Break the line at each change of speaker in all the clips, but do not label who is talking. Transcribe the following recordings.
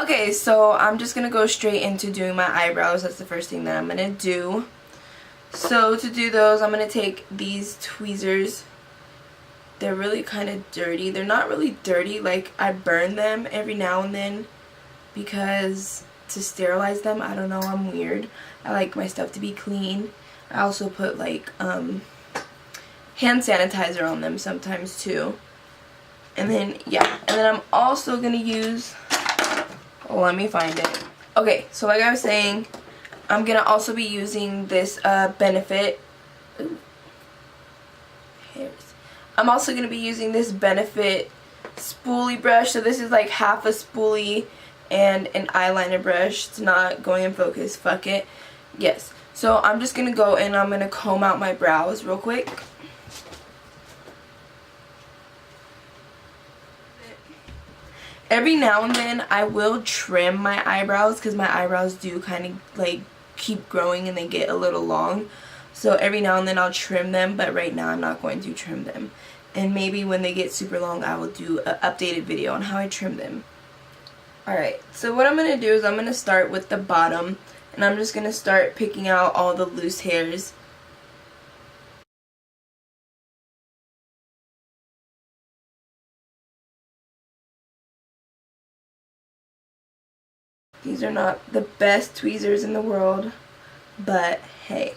Okay, so I'm just going to go straight into doing my eyebrows. That's the first thing that I'm going to do. So to do those, I'm going to take these tweezers. They're really kind of dirty. They're not really dirty. Like, I burn them every now and then because to sterilize them, I don't know, I'm weird. I like my stuff to be clean. I also put like hand sanitizer on them sometimes too. And then, yeah. And then I'm also going to use... let me find it. Okay, so like I was saying, I'm going to also be using this Benefit. Ooh. Hairs. I'm also going to be using this Benefit spoolie brush. So this is like half a spoolie and an eyeliner brush. It's not going in focus. Fuck it. Yes. So I'm just going to go and I'm going to comb out my brows real quick. Every now and then I will trim my eyebrows because my eyebrows do kind of like keep growing and they get a little long. So every now and then I'll trim them, but right now I'm not going to trim them. And maybe when they get super long I will do an updated video on how I trim them. Alright, so what I'm going to do is I'm going to start with the bottom and I'm just going to start picking out all the loose hairs. These are not the best tweezers in the world, but hey.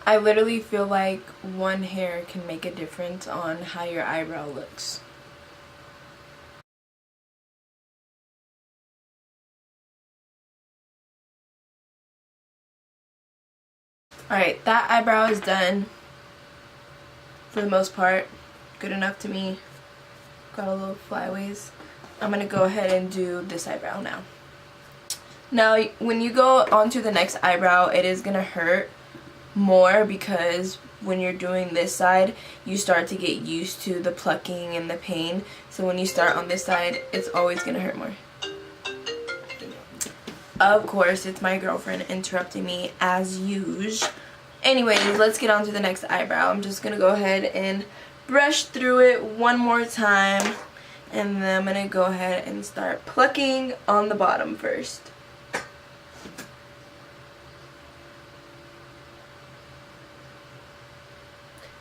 I literally feel like one hair can make a difference on how your eyebrow looks. Alright, that eyebrow is done for the most part. Good enough to me. Got a little flyaways. I'm going to go ahead and do this eyebrow now. Now, when you go onto the next eyebrow, it is going to hurt more because when you're doing this side, you start to get used to the plucking and the pain. So when you start on this side, it's always going to hurt more. Of course, it's my girlfriend interrupting me as usual. Anyways, let's get on to the next eyebrow. I'm just going to go ahead and brush through it one more time. And then I'm going to go ahead and start plucking on the bottom first.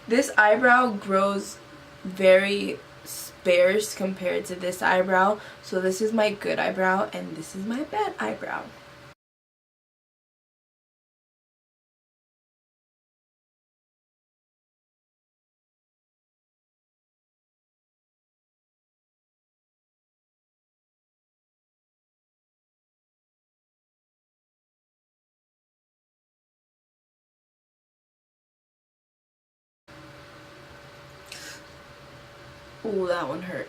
This eyebrow grows very sparse compared to this eyebrow. So this is my good eyebrow and this is my bad eyebrow. Ooh, that one hurt.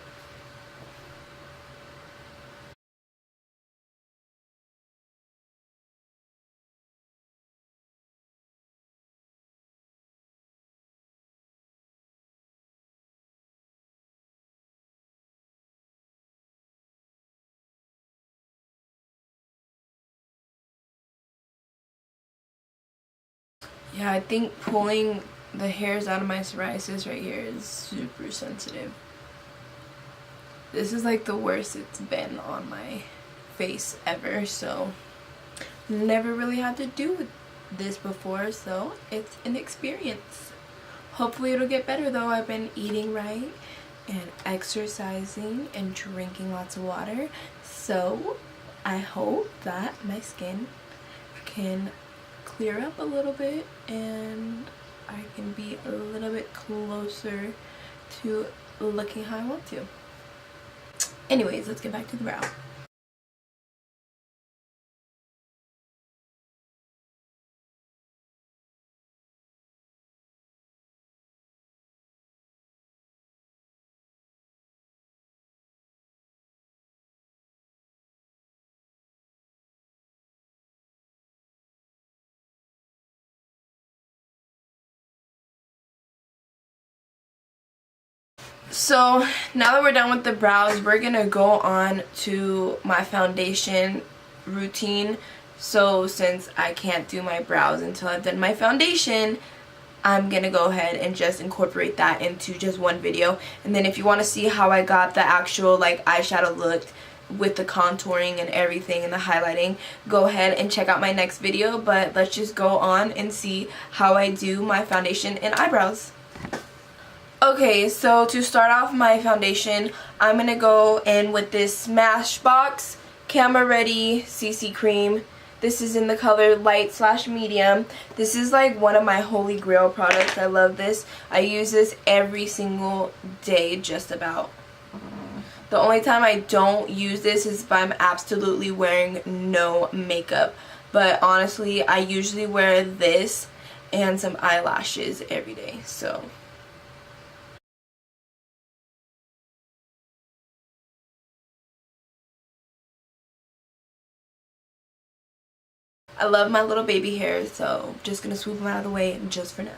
Yeah, I think pulling the hairs out of my psoriasis right here is super sensitive. This is like the worst it's been on my face ever, so never really had to do this before, so it's an experience. Hopefully it'll get better though. I've been eating right and exercising and drinking lots of water, so I hope that my skin can clear up a little bit and I can be a little bit closer to looking how I want to. Anyways, let's get back to the brow. So now that we're done with the brows, we're gonna go on to my foundation routine. So since I can't do my brows until I've done my foundation, I'm gonna go ahead and just incorporate that into just one video. And then if you want to see how I got the actual like eyeshadow look with the contouring and everything and the highlighting, go ahead and check out my next video. But let's just go on and see how I do my foundation and eyebrows. Okay, so to start off my foundation, I'm going to go in with this Smashbox Camera Ready CC Cream. This is in the color light/medium. This is like one of my holy grail products. I love this. I use this every single day just about. The only time I don't use this is if I'm absolutely wearing no makeup. But honestly, I usually wear this and some eyelashes every day, so... I love my little baby hairs, so I'm just going to swoop them out of the way just for now.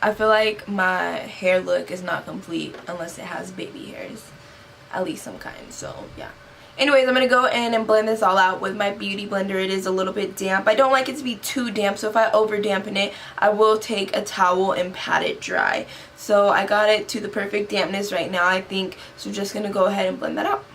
I feel like my hair look is not complete unless it has baby hairs. At least some kind, so yeah. Anyways, I'm going to go in and blend this all out with my beauty blender. It is a little bit damp. I don't like it to be too damp, so if I over dampen it, I will take a towel and pat it dry. So I got it to the perfect dampness right now, I think. So just going to go ahead and blend that out.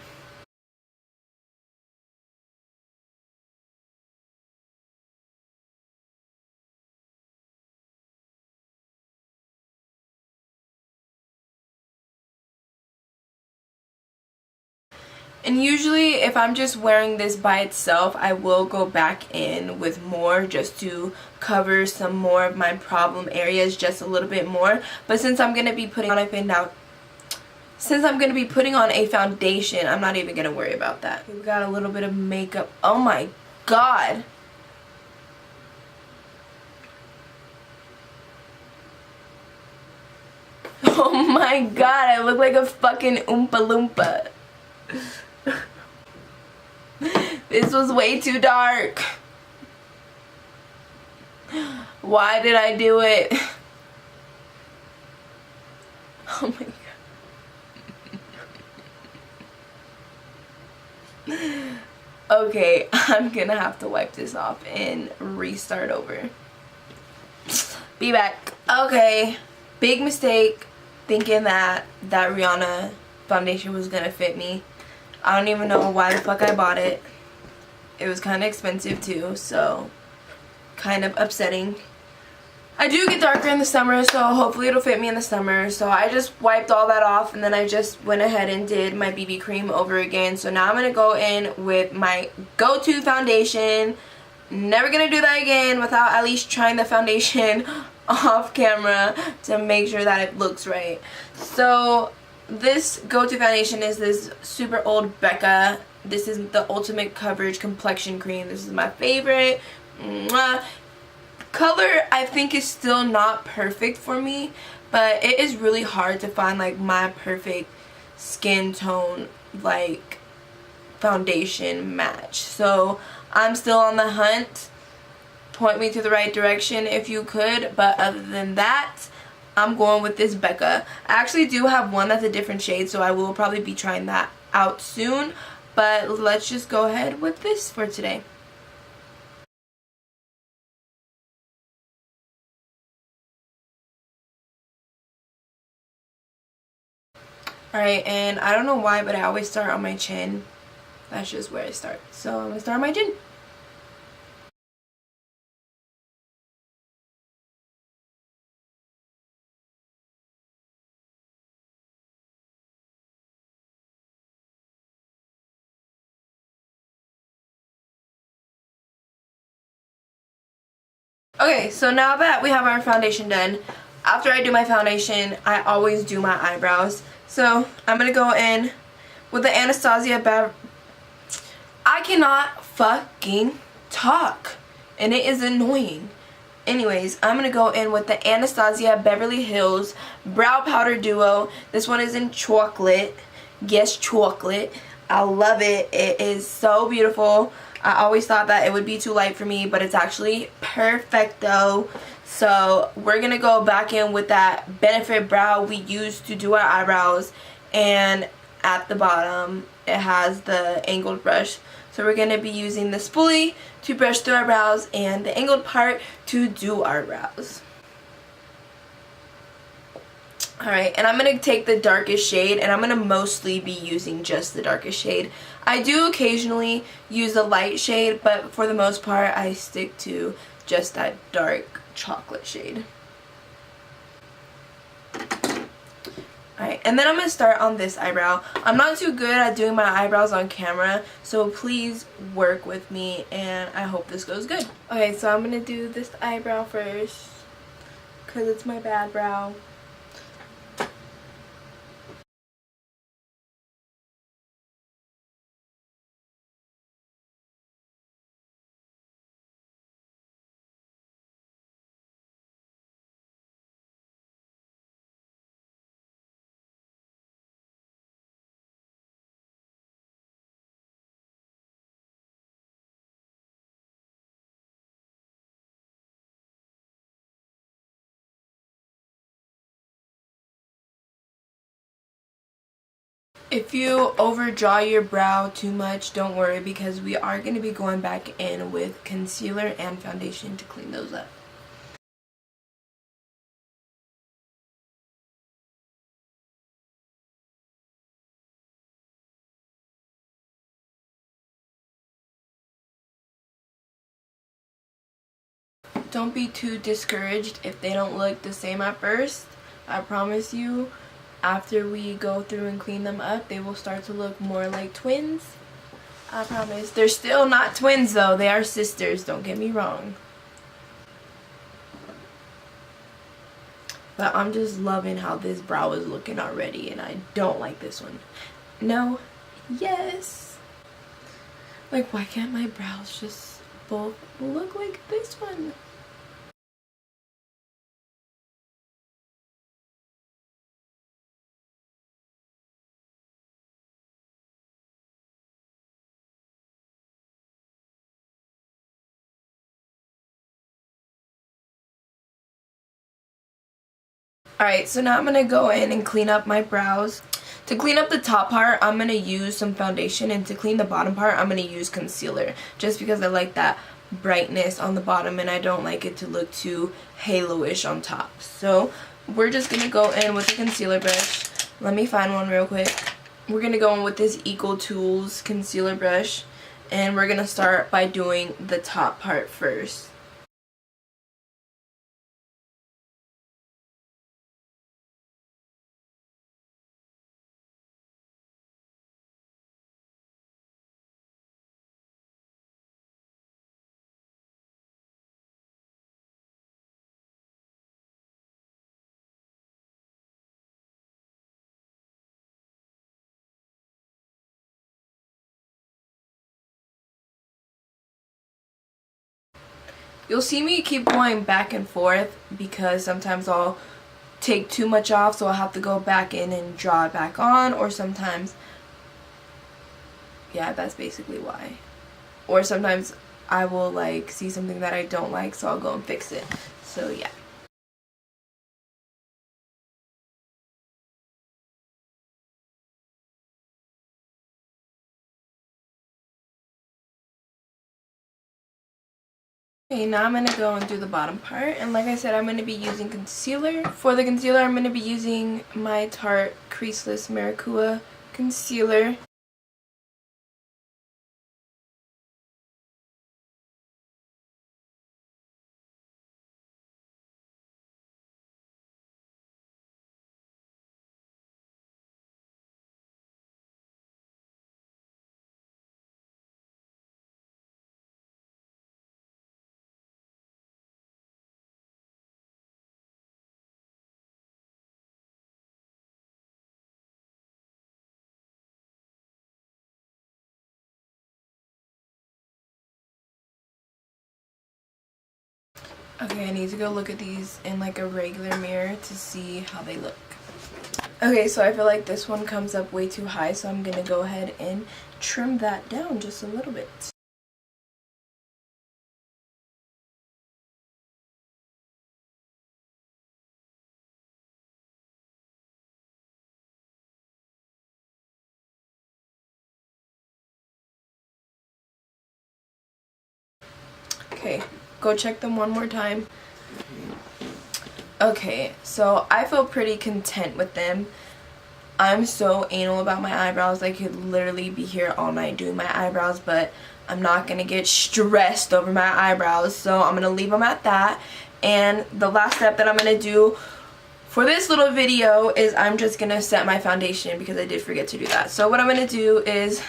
And usually if I'm just wearing this by itself, I will go back in with more just to cover some more of my problem areas just a little bit more. But since I'm going to be putting on a foundation, I'm not even going to worry about that. We've got a little bit of makeup. Oh my god. Oh my god, I look like a fucking Oompa Loompa. This was way too dark. Why did I do it? Oh my god. Okay, I'm gonna have to wipe this off and restart over. Be back. Okay, big mistake thinking that Rihanna foundation was gonna fit me. I don't even know why the fuck I bought it. It was kind of expensive too, so kind of upsetting. I do get darker in the summer, so hopefully it'll fit me in the summer. So I just wiped all that off and then I just went ahead and did my BB cream over again. So now I'm going to go in with my go-to foundation. Never going to do that again without at least trying the foundation off camera to make sure that it looks right. So this go-to foundation is this super old Becca. This is the Ultimate Coverage Complexion Cream. This is my favorite. Mwah. Color I think is still not perfect for me, but it is really hard to find like my perfect skin tone like foundation match. So I'm still on the hunt. Point me to the right direction if you could, but other than that, I'm going with this Becca. I actually do have one that's a different shade, so I will probably be trying that out soon. But let's just go ahead with this for today. Alright, and I don't know why, but I always start on my chin. That's just where I start. So I'm going to start on my chin. Okay, so now that we have our foundation done, after I do my foundation, I always do my eyebrows. So I'm going to go in with the Anastasia I cannot fucking talk, and it is annoying. Anyways, I'm going to go in with the Anastasia Beverly Hills Brow Powder Duo. This one is in chocolate. Yes, chocolate. I love it. It is so beautiful. I always thought that it would be too light for me, but it's actually perfecto. So we're going to go back in with that Benefit Brow we used to do our eyebrows. And at the bottom, it has the angled brush. So we're going to be using the spoolie to brush through our brows and the angled part to do our brows. Alright, and I'm going to take the darkest shade, and I'm going to mostly be using just the darkest shade. I do occasionally use the light shade, but for the most part I stick to just that dark chocolate shade. Alright, and then I'm going to start on this eyebrow. I'm not too good at doing my eyebrows on camera, so please work with me, and I hope this goes good. Okay, so I'm going to do this eyebrow first, because it's my bad brow. If you overdraw your brow too much, don't worry, because we are going to be going back in with concealer and foundation to clean those up. Don't be too discouraged if they don't look the same at first. I promise you, after we go through and clean them up, they will start to look more like twins. I promise. They're still not twins though. They are sisters, don't get me wrong. But I'm just loving how this brow is looking already, and I don't like this one. No. Yes. Like, why can't my brows just both look like this one? Alright, so now I'm going to go in and clean up my brows. To clean up the top part, I'm going to use some foundation, and to clean the bottom part, I'm going to use concealer. Just because I like that brightness on the bottom, and I don't like it to look too halo-ish on top. So, we're just going to go in with the concealer brush. Let me find one real quick. We're going to go in with this Eco Tools concealer brush, and we're going to start by doing the top part first. You'll see me keep going back and forth because sometimes I'll take too much off, so I'll have to go back in and draw it back on, or sometimes, yeah, that's basically why. Or sometimes I will like see something that I don't like, so I'll go and fix it. So yeah. Okay, now I'm going to go and do the bottom part, and like I said, I'm going to be using concealer. For the concealer, I'm going to be using my Tarte Creaseless Maracuja concealer. Okay, I need to go look at these in like a regular mirror to see how they look. Okay, so I feel like this one comes up way too high, so I'm gonna go ahead and trim that down just a little bit. Okay, go check them one more time. Okay, so I feel pretty content with them. I'm so anal about my eyebrows. I could literally be here all night doing my eyebrows, but I'm not going to get stressed over my eyebrows, so I'm going to leave them at that. And the last step that I'm going to do for this little video is I'm just going to set my foundation because I did forget to do that. So what I'm going to do is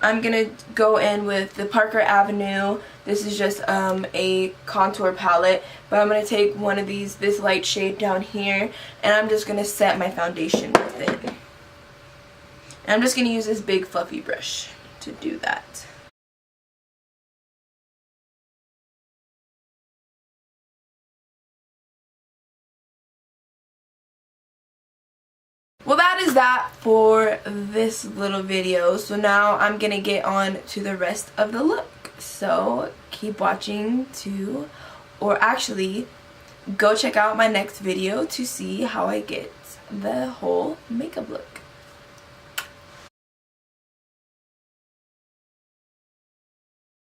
I'm going to go in with the Parker Avenue. This is just a contour palette, but I'm going to take one of these, this light shade down here, and I'm just going to set my foundation with it. And I'm just going to use this big fluffy brush to do that. Well, that is that for this little video. So now I'm going to get on to the rest of the look. So keep watching or actually go check out my next video to see how I get the whole makeup look.